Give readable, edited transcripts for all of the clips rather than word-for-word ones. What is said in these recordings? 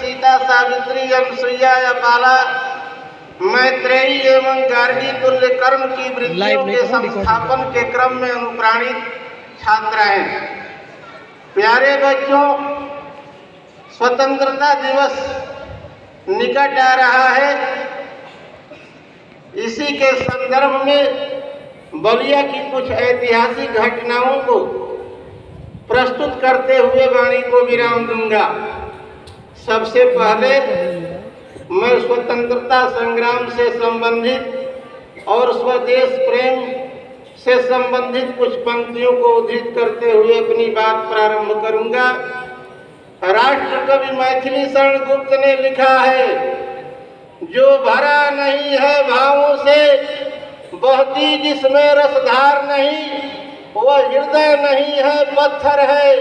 सीता, सावित्री, अनसुईया या बाला, मैत्रेयी एवं गार्गी तुल्य कर्म की वृत्तियों के संस्थापन के क्रम में अनुप्राणित छात्र हैं। प्यारे बच्चों, स्वतंत्रता दिवस निकट आ रहा है। इसी के संदर्भ में बलिया की कुछ ऐतिहासिक घटनाओं को प्रस्तुत करते हुए वाणी को विराम दूंगा। सबसे पहले मैं स्वतंत्रता संग्राम से संबंधित और स्वदेश प्रेम से संबंधित कुछ पंक्तियों को उद्धृत करते हुए अपनी बात प्रारंभ करूंगा। राष्ट्र कवि मैथिली शरण गुप्त ने लिखा है, जो भरा नहीं है भावों से, बहती जिसमें रसधार नहीं, वह हृदय नहीं है पत्थर है,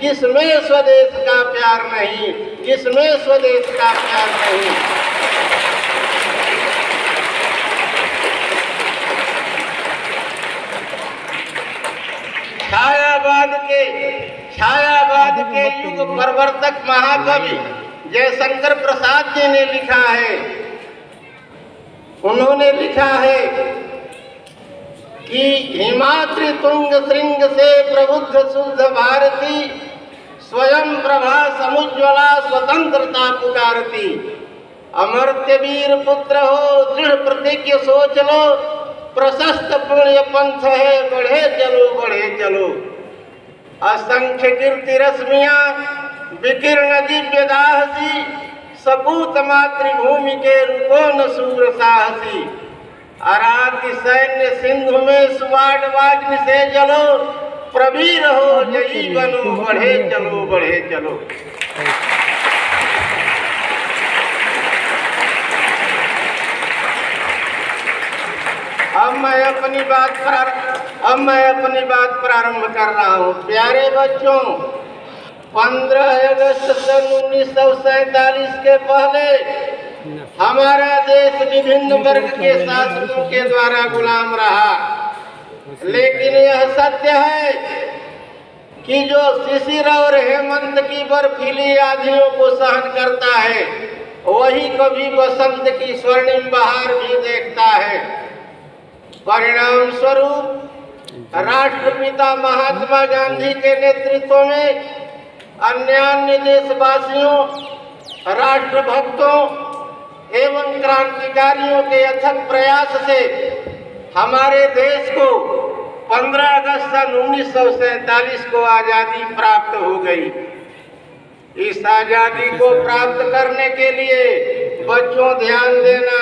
जिसमें स्वदेश का प्यार नहीं, जिसमें स्वदेश का प्यार नहीं। छायावाद के युग प्रवर्तक महाकवि जयशंकर प्रसाद जी ने लिखा है। उन्होंने लिखा है कि हिमाद्रि तुंग श्रृंग से प्रबुद्ध शुद्ध भारती, स्वयं प्रभा समुज्ज्वला स्वतंत्रता पुकारती। अमर्त्य वीर पुत्र हो, दृढ़ प्रतिज्ञ सोच लो, प्रशस्त पुण्य पंथ है, बढ़े चलो बढ़े चलो। असंख्य कीर्ति रश्मियां विकीर्ण दिव्य दाहसी, सपूत मातृभूमि के रुको न सूर साहसी। आराध्य सैन्य सिंधु में सुवाड वाग्नि से जलो, प्रवीर हो जयी बनो, बढ़े चलो बढ़े चलो। अब मैं अपनी बात प्रारंभ कर रहा हूँ। प्यारे बच्चों, 15 अगस्त सन 1947 के पहले हमारा देश विभिन्न वर्ग के शासकों के द्वारा गुलाम रहा। लेकिन यह सत्य है कि जो शिशिर और हेमंत की बर्फीली आंधियों को सहन करता है, वही कभी बसंत की स्वर्णिम बहार भी देखता है। परिणाम स्वरूप राष्ट्रपिता महात्मा गांधी के नेतृत्व में अन्य देशवासियों, राष्ट्रभक्तों एवं क्रांतिकारियों के अथक प्रयास से हमारे देश को 15 अगस्त सन 1947 को आज़ादी प्राप्त हो गई। इस आज़ादी को प्राप्त करने के लिए बच्चों ध्यान देना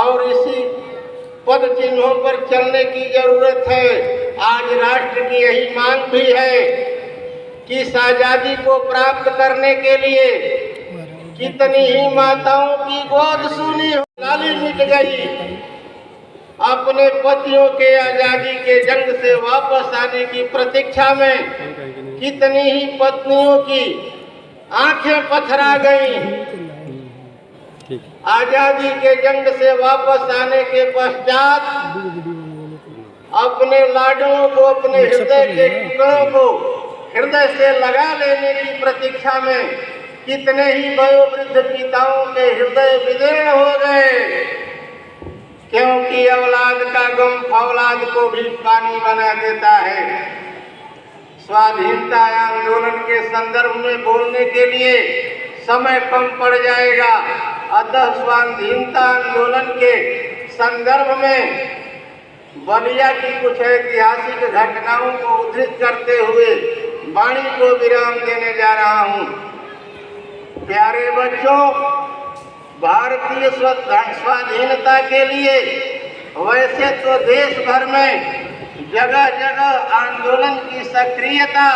और इसी पद चिन्हों पर चलने की जरूरत है। आज राष्ट्र की यही मांग भी है कि इस आज़ादी को प्राप्त करने के लिए कितनी ही माताओं की गोद सूनी लाली मिट गई। अपने पतियों के आज़ादी के जंग से वापस आने की प्रतीक्षा में कितनी ही पत्नियों की आंखें पथरा गईं। आजादी के जंग से वापस आने के पश्चात अपने लाडों को, अपने हृदय के टुकड़ों को हृदय से लगा लेने की प्रतीक्षा में कितने ही वयोवृद्ध पिताओं के हृदय विदीर्ण हो गए, क्योंकि औलाद का गम औलाद को भी पानी बना देता है। स्वाधीनता आंदोलन के संदर्भ में बोलने के लिए समय कम पड़ जाएगा, अतः स्वाधीनता आंदोलन के संदर्भ में बलिया की कुछ ऐतिहासिक घटनाओं को उद्धृत करते हुए वाणी को विराम देने जा रहा हूँ। प्यारे बच्चों, भारतीय स्वाधीनता के लिए वैसे तो देश भर में जगह जगह आंदोलन की सक्रियता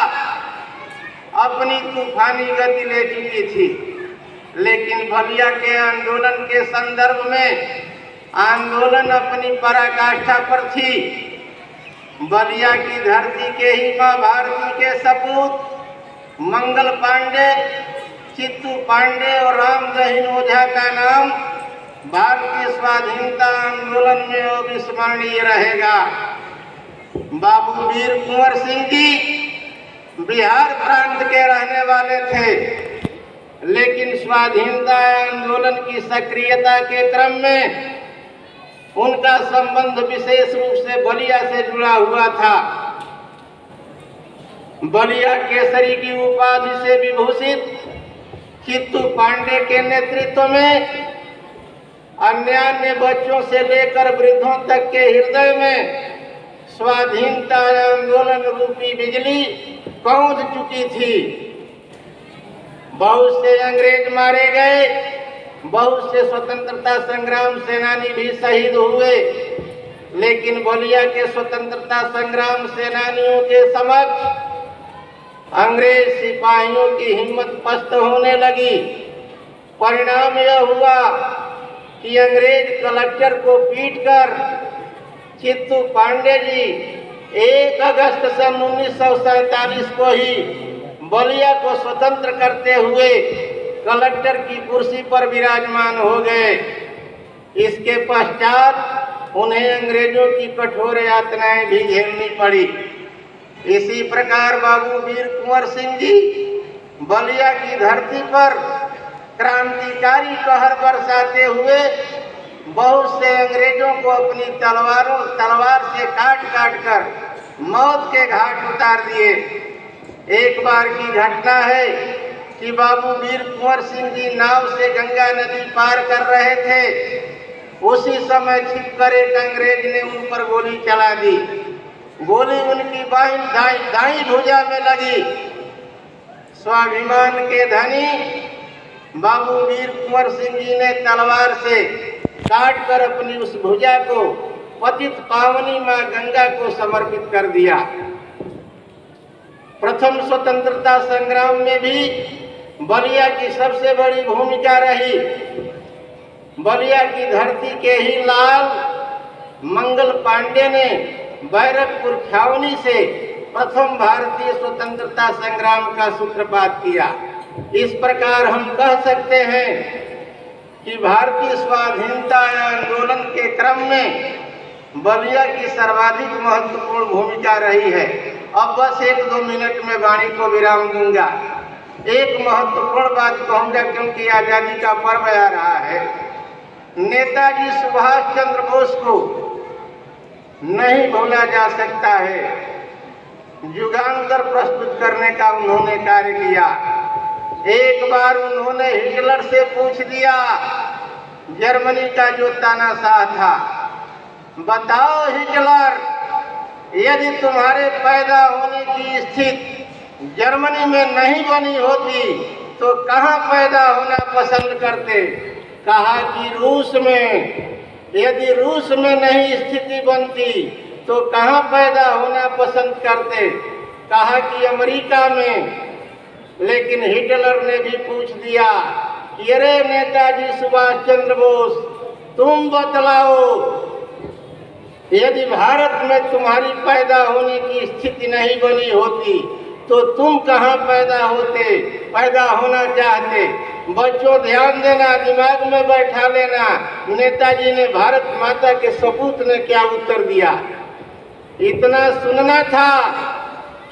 अपनी तूफानी गति ले चुकी थी, लेकिन बलिया के आंदोलन के संदर्भ में आंदोलन अपनी पराकाष्ठा पर थी। बलिया की धरती के ही मां भारती के सपूत मंगल पांडे, चित्तू पांडे और राम दहीन ओझा का नाम भारतीय स्वाधीनता आंदोलन में अविस्मरणीय रहेगा। बाबू वीर कुंवर सिंह जी बिहार प्रांत के रहने वाले थे, लेकिन स्वाधीनता आंदोलन की सक्रियता के क्रम में उनका संबंध विशेष रूप से बलिया से जुड़ा हुआ था। बलिया केसरी की उपाधि से विभूषित चित्तू पांडे के नेतृत्व में अन्यान्य बच्चों से लेकर वृद्धों तक के हृदय में स्वाधीनता आंदोलन रूपी बिजली पहुंच चुकी थी। बहुत से अंग्रेज मारे गए, बहुत से स्वतंत्रता संग्राम सेनानी भी शहीद हुए, लेकिन बलिया के स्वतंत्रता संग्राम सेनानियों के समक्ष अंग्रेज सिपाहियों की हिम्मत पस्त होने लगी। परिणाम यह हुआ कि अंग्रेज कलेक्टर को पीटकर चित्तू पांडे जी 1 अगस्त सन 1947 को ही बलिया को स्वतंत्र करते हुए कलेक्टर की कुर्सी पर विराजमान हो गए। इसके पश्चात उन्हें अंग्रेजों की कठोर यातनाएं भी झेलनी पड़ी। इसी प्रकार बाबू वीर कुंवर सिंह जी बलिया की धरती पर क्रांतिकारी कहर बरसाते हुए बहुत से अंग्रेजों को अपनी तलवार से काट काट कर मौत के घाट उतार दिए। एक बार की घटना है कि बाबू वीर कुंवर सिंह जी नाव से गंगा नदी पार कर रहे थे। उसी समय छिपकर एक अंग्रेज ने उन पर गोली चला दी। गोली उनकी दाईं भुजा में लगी। स्वाभिमान के धनी बाबू वीर कुंवर सिंह जी ने तलवार से काट कर अपनी उस भुजा को पतित पावनी मां गंगा को समर्पित कर दिया। प्रथम स्वतंत्रता संग्राम में भी बलिया की सबसे बड़ी भूमिका रही। बलिया की धरती के ही लाल मंगल पांडे ने बैरकपुर छावनी से प्रथम भारतीय स्वतंत्रता संग्राम का सूत्रपात किया। इस प्रकार हम कह सकते हैं कि भारतीय स्वाधीनता आंदोलन के क्रम में बलिया की सर्वाधिक महत्वपूर्ण भूमिका रही है। अब बस 1-2 मिनट में वाणी को विराम दूंगा। एक महत्वपूर्ण बात कहूंगा क्योंकि आजादी का पर्व आ रहा है। नेताजी सुभाष चंद्र बोस को नहीं भूला जा सकता है। युगांतर प्रस्तुत करने का उन्होंने कार्य किया। एक बार उन्होंने हिटलर से पूछ दिया, जर्मनी का जो तानाशाह था, बताओ हिटलर, यदि तुम्हारे पैदा होने की स्थिति जर्मनी में नहीं बनी होती तो कहाँ पैदा होना पसंद करते? कहा कि रूस में। यदि रूस में नहीं स्थिति बनती तो कहाँ पैदा होना पसंद करते? कहा कि अमेरिका में। लेकिन हिटलर ने भी पूछ दिया कि अरे नेताजी सुभाष चंद्र बोस, तुम बतलाओ, यदि भारत में तुम्हारी पैदा होने की स्थिति नहीं बनी होती तो तुम कहाँ पैदा होना चाहते? बच्चों ध्यान देना, दिमाग में बैठा लेना। नेताजी ने भारत माता के सपूत ने क्या उत्तर दिया। इतना सुनना था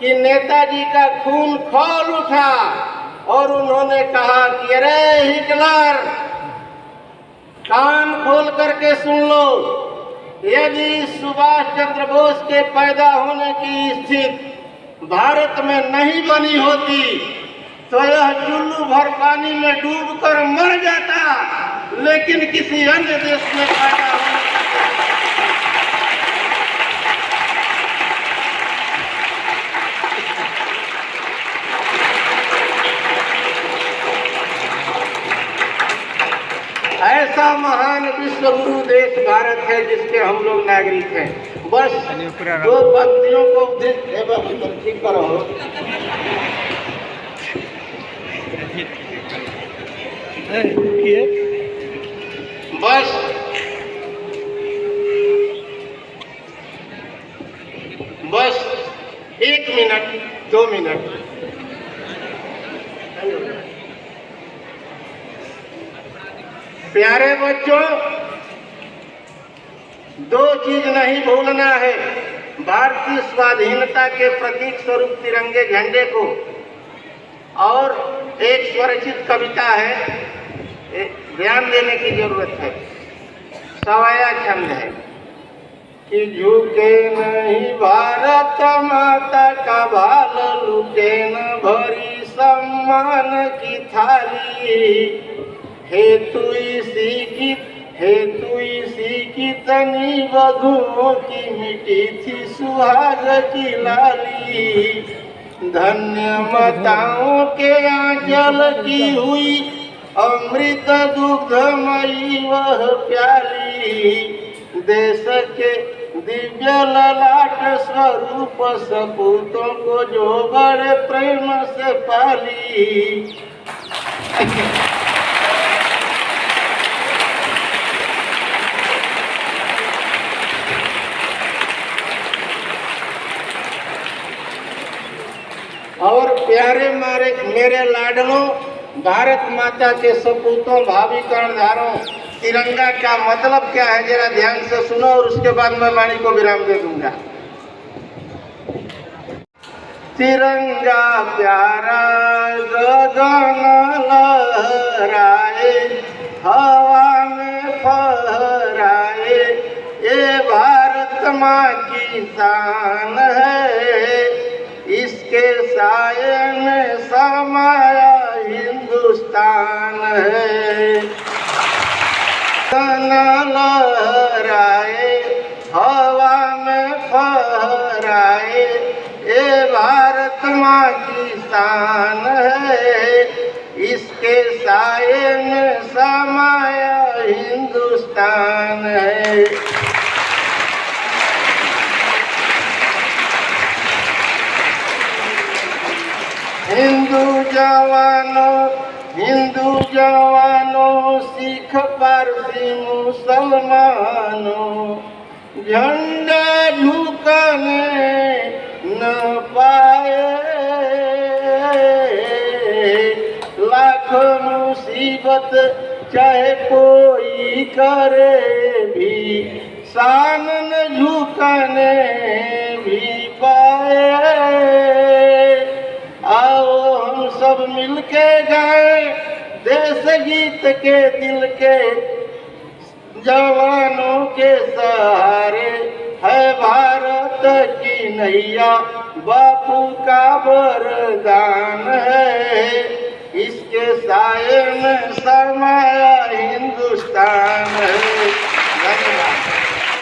कि नेताजी का खून खौल उठा और उन्होंने कहा कि अरे हिटलर, कान खोल करके सुन लो, यदि सुभाष चंद्र बोस के पैदा होने की स्थिति भारत में नहीं बनी होती तो यह चुल्लू भर पानी में डूबकर मर जाता, लेकिन किसी अन्य देश में पैदा होने ऐसा महान विश्व गुरु देश भारत है जिसके हम लोग नागरिक हैं। बस 2 पंक्तियों को ठीक करो। बस 1 मिनट 2 मिनट। प्यारे बच्चों, 2 चीज नहीं भूलना है। भारतीय स्वाधीनता के प्रतीक स्वरूप तिरंगे झंडे को और एक स्वरचित कविता है, ध्यान देने की जरूरत है। सवाया छंद है कि झुके नहीं भारत माता का भाल, लुटे न भरी सम्मान की थाली। हेतु इसी की तनी वधुओं की मिटी थी सुहाग की लाली। धन्य माताओं के आंचल की हुई अमृत दुग्धमयी वह प्याली। देश के दिव्य ललाट स्वरूप सपूतों को जो बड़े प्रेम से पाली। और प्यारे मेरे लाडलों, भारत माता के सपूतों, भावी कर्णधारों, तिरंगा का मतलब क्या है जरा ध्यान से सुनो और उसके बाद मैं वाणी को विराम दे दूंगा। तिरंगा प्यारा गगन लहराए, हवा में फहराए, ये भारत माँ की शान है। इसके साये में समाया हिंदुस्तान है। लहराए, हवा में फहराए, ये भारत माँ की शान है। इसके साये में समाया हिंदुस्तान है। हिंदू जवानों, सिख पारसी मुसलमानों, झंडा झुकाने न पाए। लाख मुसीबत चाहे कोई करे भी, शान न झुकाने भी पाए। आओ हम सब मिलके गाएं देश गीत के दिल के, जवानों के सहारे है भारत की नैया, बापू का वरदान है। इसके साये में समाया हिंदुस्तान है।